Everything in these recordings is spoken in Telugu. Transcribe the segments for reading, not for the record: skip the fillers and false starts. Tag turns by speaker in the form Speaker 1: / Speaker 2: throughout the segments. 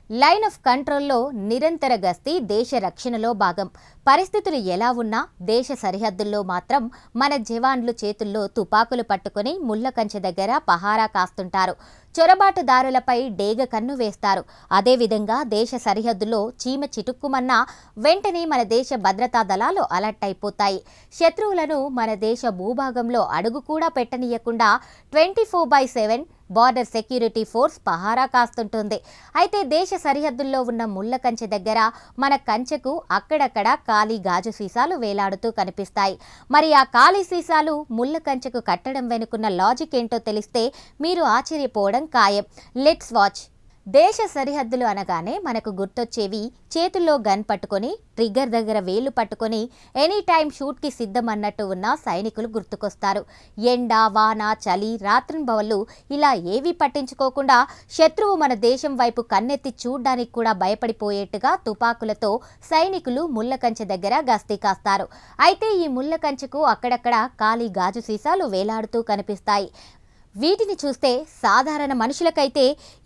Speaker 1: లైన్ ఆఫ్ కంట్రోల్లో నిరంతర గస్తీ దేశ రక్షణలో భాగం. పరిస్థితులు ఎలా ఉన్నా దేశ సరిహద్దుల్లో మాత్రం మన జవాన్లు చేతుల్లో తుపాకులు పట్టుకుని ముళ్ల కంచె దగ్గర పహారా కాస్తుంటారు. చొరబాటుదారులపై డేగ కన్ను వేస్తారు. అదేవిధంగా దేశ సరిహద్దులో చీమ చిటుక్కుమన్నా వెంటనే మన దేశ భద్రతా దళాలు అలర్ట్ అయిపోతాయి. శత్రువులను మన దేశ భూభాగంలో అడుగు కూడా పెట్టనీయకుండా 24/7 బార్డర్ సెక్యూరిటీ ఫోర్స్ పహారా కాస్తుంటుంది. అయితే దేశ సరిహద్దుల్లో ఉన్న ముళ్ల కంచె దగ్గర మన కంచెకు అక్కడక్కడ ఖాళీ గాజు సీసాలు వేలాడుతూ కనిపిస్తాయి. మరి ఆ ఖాళీ సీసాలు ముళ్ల కంచెకు కట్టడం వెనుకున్న లాజిక్ ఏంటో తెలిస్తే మీరు ఆశ్చర్యపోవడం ఖాయం. Let's watch. దేశ సరిహద్దులు అనగానే మనకు గుర్తొచ్చేవి చేతుల్లో గన్ పట్టుకొని ట్రిగ్గర్ దగ్గర వేళ్లు పట్టుకొని ఎనీ టైం షూట్కి సిద్ధం అన్నట్టు ఉన్న సైనికులు గుర్తుకొస్తారు. ఎండ, వాన, చలి, రాత్రింబవళ్ళు ఇలా ఏవీ పట్టించుకోకుండా శత్రువు మన దేశం వైపు కన్నెత్తి చూడ్డానికి కూడా భయపడిపోయేట్టుగా తుపాకులతో సైనికులు ముళ్ల కంచె దగ్గర గస్తీ కాస్తారు. అయితే ఈ ముళ్ల కంచెకు అక్కడక్కడ ఖాళీ గాజు సీసాలు వేలాడుతూ కనిపిస్తాయి. వీటిని చూస్తే సాధారణ మనుషులకైతే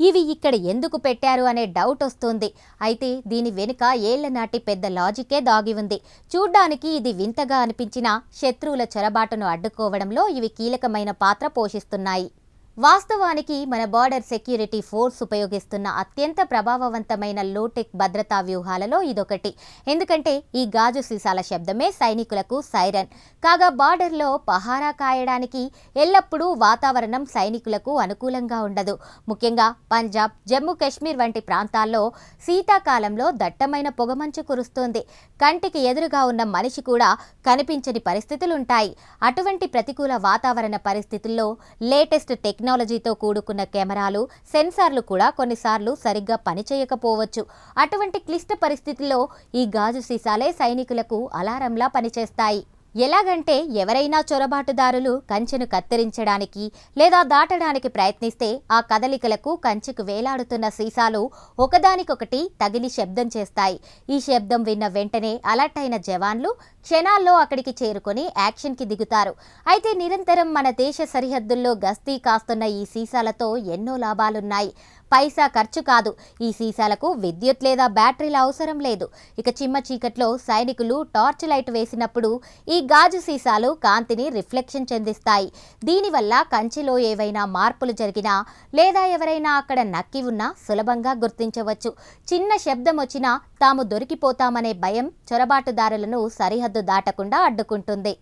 Speaker 1: ఇవి ఇక్కడ ఎందుకు పెట్టారు అనే డౌట్ వస్తుంది. అయితే దీని వెనుక ఏళ్ల నాటి పెద్ద లాజికే దాగి ఉంది. చూడ్డానికి ఇది వింతగా అనిపించిన శత్రువుల చొరబాటును అడ్డుకోవడంలో ఇవి కీలకమైన పాత్ర పోషిస్తున్నాయి. వాస్తవానికి మన బార్డర్ సెక్యూరిటీ ఫోర్స్ ఉపయోగిస్తున్న అత్యంత ప్రభావవంతమైన లోటెక్ భద్రతా వ్యూహాలలో ఇదొకటి. ఎందుకంటే ఈ గాజు సీసాల శబ్దమే సైనికులకు సైరన్. కాగా బార్డర్లో పహారా కాయడానికి ఎల్లప్పుడూ వాతావరణం సైనికులకు అనుకూలంగా ఉండదు. ముఖ్యంగా పంజాబ్, జమ్మూ కాశ్మీర్ వంటి ప్రాంతాల్లో శీతాకాలంలో దట్టమైన పొగమంచు కురుస్తుంది. కంటికి ఎదురుగా ఉన్న మనిషి కూడా కనిపించని పరిస్థితులుంటాయి. అటువంటి ప్రతికూల వాతావరణ పరిస్థితుల్లో లేటెస్ట్ టెక్నాలజీతో కూడుకున్న కెమెరాలు, సెన్సార్లు కూడా కొన్నిసార్లు సరిగ్గా పనిచేయకపోవచ్చు. అటువంటి క్లిష్ట పరిస్థితుల్లో ఈ గాజు సీసాలే సైనికులకు అలారంలా పనిచేస్తాయి. ఎలాగంటే ఎవరైనా చొరబాటుదారులు కంచెను కత్తిరించడానికి లేదా దాటడానికి ప్రయత్నిస్తే ఆ కదలికలకు కంచెకు వేలాడుతున్న సీసాలు ఒకదానికొకటి తగిలి శబ్దం చేస్తాయి. ఈ శబ్దం విన్న వెంటనే అలర్ట్ అయిన జవాన్లు క్షణాల్లో అక్కడికి చేరుకొని యాక్షన్కి దిగుతారు. అయితే నిరంతరం మన దేశ సరిహద్దుల్లో గస్తీ కాస్తున్న ఈ సీసాలతో ఎన్నో లాభాలున్నాయి. పైసా ఖర్చు కాదు. ఈ సీసాలకు విద్యుత్ లేదా బ్యాటరీల అవసరం లేదు. ఇక చిమ్మ చీకట్లో సైనికులు టార్చ్ లైట్ వేసినప్పుడు ఈ గాజు సీసాలు కాంతిని రిఫ్లెక్షన్ చెందిస్తాయి. దీనివల్ల కంచెలో ఏవైనా మార్పులు జరిగినా లేదా ఎవరైనా అక్కడ నక్కి ఉన్నా సులభంగా గుర్తించవచ్చు. చిన్న శబ్దం వచ్చినా తాము దొరికిపోతామనే భయం చొరబాటుదారులను సరిహద్దు దాటకుండా అడ్డుకుంటుంది.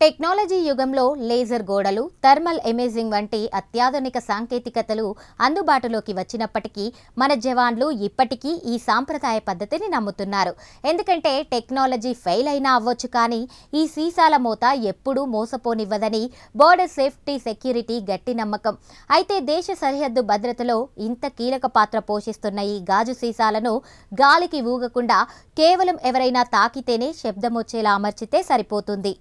Speaker 1: టెక్నాలజీ యుగంలో లేజర్ గోడలు, థర్మల్ ఇమేజింగ్ వంటి అత్యాధునిక సాంకేతికతలు అందుబాటులోకి వచ్చినప్పటికీ మన జవాన్లు ఇప్పటికీ ఈ సాంప్రదాయ పద్ధతిని నమ్ముతున్నారు. ఎందుకంటే టెక్నాలజీ ఫెయిల్ అయినా అవ్వచ్చు, కానీ ఈ సీసాల మోత ఎప్పుడూ మోసపోనివ్వదని బోర్డర్ సేఫ్టీ సెక్యూరిటీ గట్టి నమ్మకం. అయితే దేశ సరిహద్దు భద్రతలో ఇంత కీలక పాత్ర పోషిస్తున్న ఈ గాజు సీసాలను గాలికి ఊగకుండా కేవలం ఎవరైనా తాకితేనే శబ్దం వచ్చేలా అమర్చితే సరిపోతుంది.